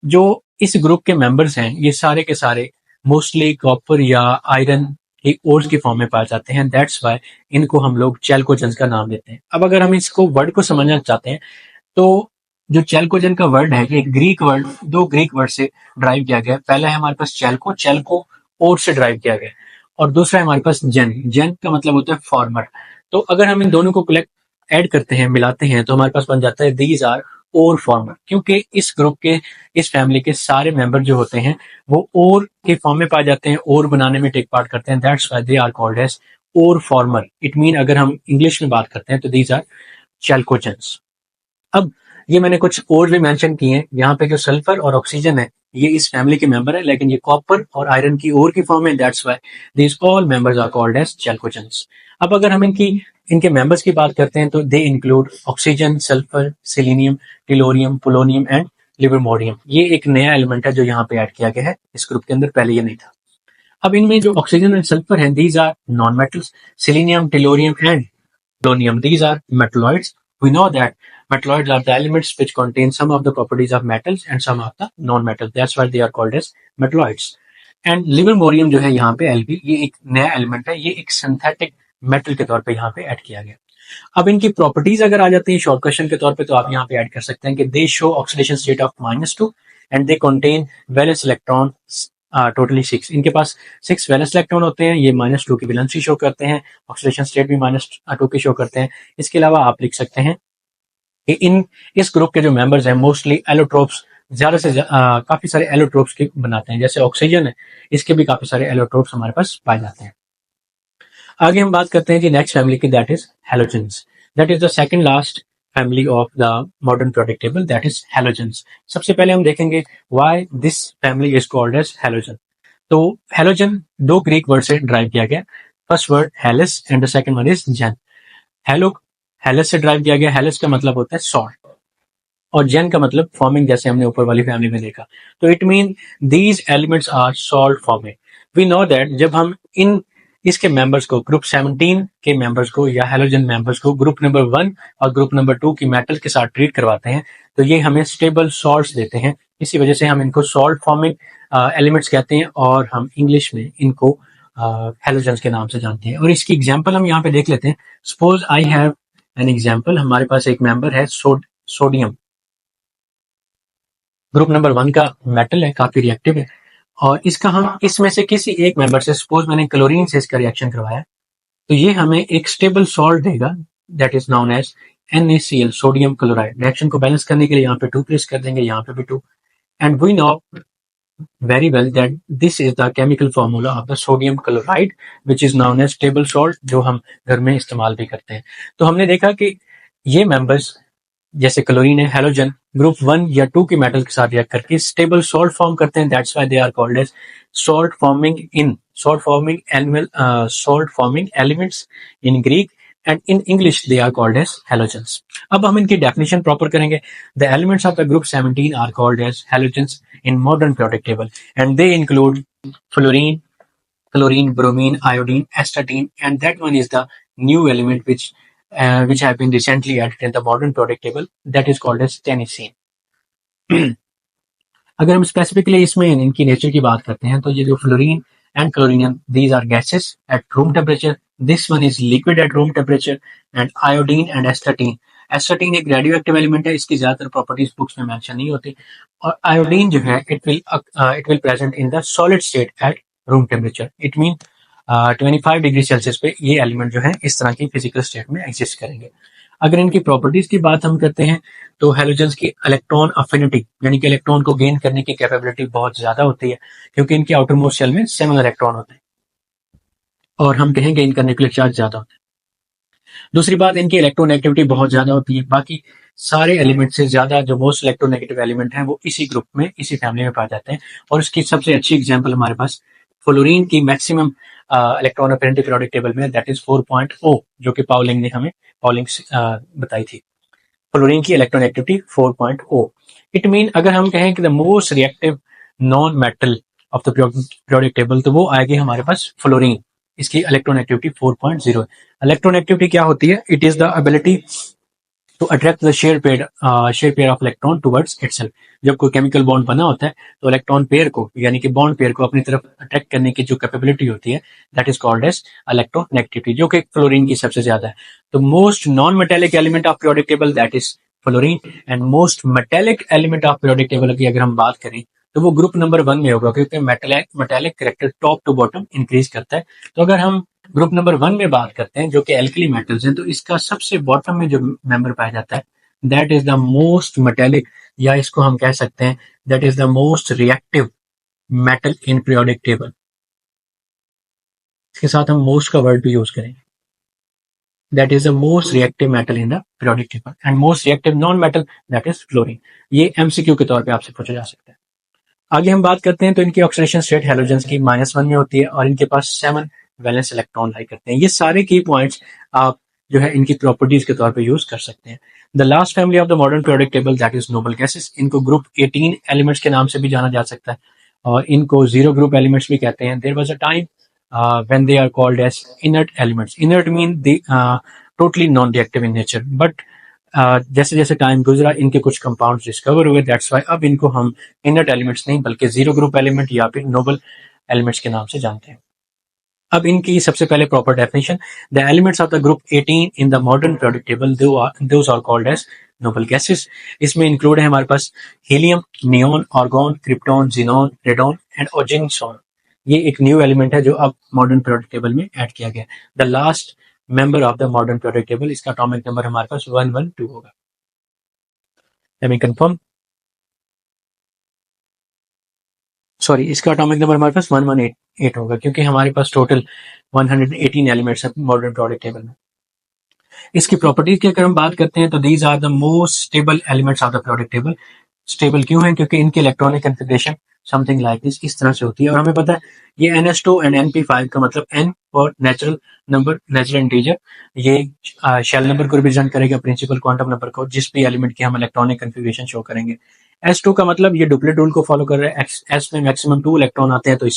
जो इस ग्रुप के मेंबर्स हैं ये सारे के सारे मोस्टली कॉपर या आयरन की ओर्स की फॉर्म में पाए जाते हैं। दैट्स वाई इनको हम लोग चैल्कोजेंस का नाम देते हैं। अब अगर हम इसको वर्ड को समझना चाहते हैं तो जो चैल्कोजेन का वर्ड है ये ग्रीक वर्ड, दो ग्रीक वर्ड से ड्राइव किया गया है। पहला है हमारे पास चैल्को, चैल्को ओर से ड्राइव किया गया है, और दूसरा है हमारे पास जेन, जेन का मतलब होता है फॉर्मर। तो अगर हम इन दोनों को कलेक्ट ऐड करते हैं, मिलाते हैं, तो हमारे पास बन जाता है दीज आर ओर फॉर्मर, क्योंकि इस ग्रुप के, इस फैमिली के सारे मेंबर जो होते हैं वो ओर के फॉर्म में पाए जाते हैं, ओर बनाने में टेक पार्ट करते हैं। That's why they are called as ore former. It mean अगर हम इंग्लिश में बात करते हैं तो दीज आर चैल्कोजेंस। अब ये मैंने कुछ और भी मेंशन किए हैं। यहाँ पे जो सल्फर और ऑक्सीजन है ये इस फैमिली के मेंबर है, लेकिन ये कॉपर और आयरन की ओर की फॉर्म है। That's why these all members are called as chalcogens. अब अगर हम इनके मेंबर्स की बात करते हैं तो they include oxygen, sulphur, selenium, tellurium, polonium and livermorium. ये एक नया एलिमेंट है जो यहाँ पे ऐड किया गया है इस ग्रुप के अंदर, पहले ये नहीं था। अब इनमें जो ऑक्सीजन एंड सल्फर है these are non metals. Selenium, tellurium and polonium, these are metalloids. We know that metalloids are the elements which contain some of the properties of metals and some of the non-metals. That's why they are called as metalloids. And livermorium जो है यहाँ पे Lb, ये एक नया element है, ये एक सिंथेटिक मेटल के तौर पे यहाँ पे ऐड किया गया। अब इनकी प्रॉपर्टीज अगर आ जाती है शॉर्ट क्वेश्चन के तौर पे, तो आप यहाँ पे ऐड कर सकते हैं कि दे show oxidation state of -2 and they contain valence electron totally 6। इनके पास 6 वैलेंस इलेक्ट्रॉन होते हैं। ये -2 की वैलेंसी शो करते हैं, ऑक्सीडेशन स्टेट भी -2 की शो करते हैं। इसके अलावा आप लिख सकते हैं कि इस ग्रुप के जो मेंबर्स हैं मोस्टली एलोट्रोप्स, ज्यादा से काफी सारे एलोट्रोप्स के बनाते हैं। जैसे ऑक्सीजन है, इसके भी काफी सारे एलोट्रोप्स हमारे पास पाए जाते हैं। आगे हम बात करते हैं जी नेक्स्ट फैमिली की, that is halogens. That is the second last family of the modern periodic table, that is halogens. सबसे पहले हम देखेंगे why this family is called as halogen. तो हैलोजन दो ग्रीक वर्ड से ड्राइव किया गया। First word halis and the second one is gen. Halo, halis से ड्राइव किया गया। हेलिस का मतलब होता है सॉल्ट, और जेन का मतलब फॉर्मिंग, जैसे हमने ऊपर वाली फैमिली में देखा। तो it mean these elements are salt forming. We know that जब हम इसके मेंबर्स को, ग्रुप 17 के मेंबर्स को या हैलोजन मेंबर्स को ग्रुप नंबर 1 और ग्रुप नंबर 2 की मेटल के साथ ट्रीट करवाते हैं तो ये हमें स्टेबल सॉल्ट्स देते हैं। इसी वजह से हम इनको सॉल्ट फॉर्मिंग एलिमेंट्स कहते हैं, और हम इंग्लिश में इनको हैलोजेंस के नाम से जानते हैं। और इसकी एग्जांपल हम यहाँ पे देख लेते हैं। Suppose I have an example. हमारे पास एक मेंबर है सोडियम, ग्रुप नंबर 1 का मेटल है, काफी रिएक्टिव है, और इसका हम इसमें से किसी एक मेंबर से, सपोज मैंने क्लोरीन से इसका रिएक्शन करवाया, तो ये हमें एक स्टेबल सॉल्ट देगा, that is known as NaCl, sodium chloride. Reaction को बैलेंस करने के लिए यहाँ पे 2 प्लेस कर देंगे, यहाँ पे भी 2, and we know very well that this is the chemical formula of the sodium chloride which is known as stable salt, जो हम घर में इस्तेमाल भी करते हैं। तो हमने देखा कि ये मेंबर्स जैसे क्लोरीन है, हैलोजन, ग्रुप 1 या 2 की मेटल के साथ रिएक्ट करके स्टेबल सॉल्ट फॉर्म करते हैं। That's why they are called as salt forming elements in Greek, and in English they are called as halogens. अब हम इनकी definition proper करेंगे। The elements of the group 17 are called as halogens in modern periodic table, and they include fluorine, chlorine, bromine, iodine, astatine, and that one is the new element which have been recently added in the modern periodic table, that is called as tennessine. अगर हम specifically इसमें इनकी nature की बात करते हैं तो ये जो fluorine and chlorine, these are gases at room temperature. This one is liquid at room temperature. And iodine and astatine. Astatine एक रेडियोएक्टिव एलिमेंट है, इसकी ज्यादातर प्रॉपर्टीज बुक्स में मेंशन नहीं होती। और आयोडीन जो है it will present in the solid state at room temperature. It mean 25 degree Celsius पे ये एलिमेंट जो है इस तरह की फिजिकल स्टेट में एग्जिस्ट करेंगे। अगर इनकी प्रॉपर्टीज की बात हम करते हैं तो हैलोजेंस की इलेक्ट्रॉन अफिनिटी, यानी कि इलेक्ट्रॉन को गेन करने की कैपेबिलिटी बहुत ज्यादा होती है, क्योंकि इनके आउटर मोस्ट शेल में 7 इलेक्ट्रॉन होते हैं, और हम कहेंगे इनका न्यूक्लियर चार्ज ज्यादा होता है। दूसरी बात, इनकी इलेक्ट्रोनेगेटिविटी बहुत ज्यादा होती है। बाकी सारे एलिमेंट से ज्यादा जो मोस्ट इलेक्ट्रोनेगेटिव एलिमेंट है वो इसी ग्रुप में, इसी फैमिली में पाए जाते हैं। और इसकी सबसे अच्छी एग्जाम्पल हमारे पास फ्लोरीन की maximum electron affinity periodic table में, दैट इज 4.0, जो कि पाउलिंग ने हमें बताई थी। फ्लोरीन की इलेक्ट्रोनेगेटिविटी 4.0। इट मीन अगर हम कहें कि the most reactive non metal of the periodic table, तो वो आएगी हमारे पास फ्लोरीन। इसकी इलेक्ट्रोनेगेटिविटी 4.0 है। इलेक्ट्रोनेगेटिविटी क्या होती है? It is the ability to attract the share pair of electron towards itself. जब कोई केमिकल बॉन्ड बना होता है तो इलेक्ट्रॉन पेयर को यानी कि बॉन्ड पेयर को अपनी तरफ अट्रैक्ट करने की जो कैपेबिलिटी होती है that is called as electronegativity, जो कि फ्लोरीन की सबसे ज्यादा है। तो most non metallic element of periodic table that is fluorine, and most metallic element of periodic table की अगर हम बात करें तो वो ग्रुप नंबर 1 में होगा, क्योंकि metallic character top to bottom increase करता है। तो अगर हम ग्रुप नंबर 1 में बात करते हैं जो कि एल्कली मेटल्स हैं, तो इसका सबसे बॉटम में जो मेंबर पाया जाता है that is the most metallic, या इसको हम कह सकते हैं that is the most reactive metal in periodic table. इसके साथ हम मोस्ट का वर्ड भी यूज करें, that is the most reactive metal in the periodic table, and most reactive non metal that is fluorine. ये एमसीक्यू के तौर पे आपसे पूछा जा सकता है। आगे हम बात करते हैं तो इनकी ऑक्सीडेशन स्टेट हैलोजेंस की -1 में होती है और इनके पास 7 वैलेंस इलेक्ट्रॉन लाई करते हैं। ये सारे की पॉइंट्स आप जो है इनकी प्रॉपर्टीज के तौर पे यूज कर सकते हैं। The last family of the modern periodic table that is noble gases, इनको ग्रुप 18 एलिमेंट्स के नाम से भी जाना जा सकता है और इनको जीरो ग्रुप एलिमेंट्स भी कहते हैं। There was a time when they are called as inert elements. Inert mean they totally non reactive in nature, but जैसे जैसे टाइम गुजरा इनके कुछ कंपाउंड्स डिस्कवर हुए, दैट्स वाई अब इनको हम इनर्ट एलिमेंट्स नहीं बल्कि जीरो ग्रुप एलिमेंट या फिर नोबल एलिमेंट्स के नाम से जानते हैं। अब इनकी सबसे पहले proper definition, the elements of the group 18 in the modern periodic table those are called as noble gases. इसमें इंक्लूड है हमारे पास helium, neon, argon, krypton, xenon, radon and oganesson. ये एक न्यू एलिमेंट है जो अब मॉडर्न पीरियोडिक टेबल में ऐड किया गया। The last member of the modern periodic table, इसका एटॉमिक नंबर हमारे पास 112 होगा। लेट मी कंफर्म, सॉरी, इसका एटॉमिक नंबर हमारे पास 118 होगा क्योंकि हमारे पास टोटल 118 एलिमेंट्स है मॉडर्न पीरियोडिक टेबल में। इसकी प्रॉपर्टीज की अगर हम बात करते हैं तो these are the most stable elements of the periodic table. Stable क्यों है? क्योंकि इनकी electronic configuration something like this, इस तरह से होती है। और हमें पता है ये NH2 एंड NP5 का मतलब N for natural number, natural integer. ये शेल नंबर को रिप्रेजेंट करेगा, प्रिंसिपल क्वांटम नंबर को, जिस भी एलिमेंट की हम इलेक्ट्रॉनिक कन्फिग्रेशन शो करेंगे। S2 का मतलब ये डुप्लेट रूल को फॉलो कर रहा है। S में मैक्सिमम 2 इलेक्ट्रॉन आते हैं, तो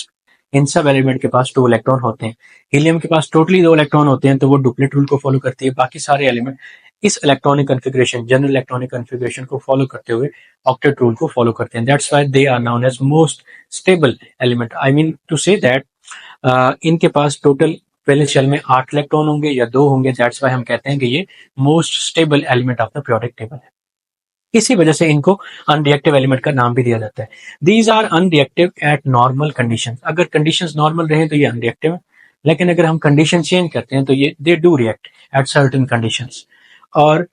इन सब एलिमेंट के पास 2 इलेक्ट्रॉन होते हैं। हीलियम के पास टोटली 2 इलेक्ट्रॉन होते हैं, तो वो डुप्लेट रूल को फॉलो करती है। बाकी सारे एलिमेंट इस electronic configuration, general electronic configuration को फॉलो करते हुए ऑक्टेट रूल को फॉलो करते हैं। That's why they are known as most stable element. I mean to say that इनके पास टोटल वैलेंस शेल में 8 इलेक्ट्रॉन होंगे या 2 होंगे। दैट्स व्हाई हम कहते हैं कि ये most stable element of the periodic table है। इसी वजह से इनको अनरिएक्टिव एलिमेंट का नाम भी दिया जाता है। These are unreactive at normal condition. अगर कंडीशंस नॉर्मल रहे तो ये अनरिएक्टिव है, लेकिन अगर हम कंडीशन चेंज करते हैं तो ये they do react at certain conditions. और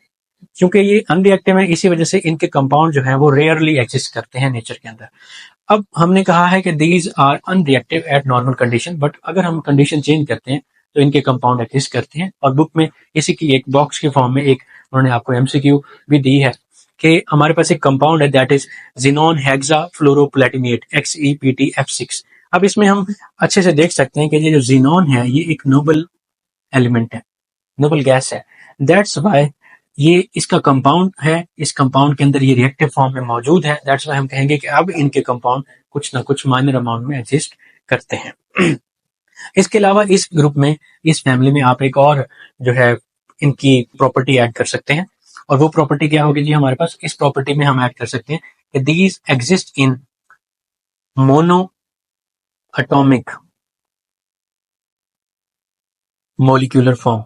क्योंकि ये अनरिएक्टिव है इसी वजह से इनके कंपाउंड जो है वो रेयरली एग्जिस्ट करते हैं नेचर के अंदर। अब हमने कहा है कि these are unreactive at normal condition, but अगर हम कंडीशन चेंज करते हैं तो इनके कंपाउंड एग्जिस्ट करते हैं। और बुक में इसी की एक बॉक्स के फॉर्म में एक उन्होंने आपको एमसीक्यू भी दी है कि हमारे पास एक कंपाउंड है that is xenon hexafluoroplatinate XePtF6। अब इसमें हम अच्छे से देख सकते हैं कि ये जो जिनोन है ये एक नोबल एलिमेंट है, नोबल गैस है। दैट्स वाई ये इसका कंपाउंड है, इस कंपाउंड के अंदर ये रिएक्टिव फॉर्म में मौजूद है। दैट्स वाई हम कहेंगे कि अब इनके कंपाउंड कुछ ना कुछ माइनर अमाउंट में एग्जिस्ट करते हैं। इसके अलावा इस ग्रुप में, इस फैमिली में आप एक और जो है इनकी प्रॉपर्टी ऐड कर सकते हैं। और वो प्रॉपर्टी क्या होगी जी हमारे पास? इस प्रॉपर्टी में हम ऐड कर सकते हैं कि these exist in mono atomic molecular form.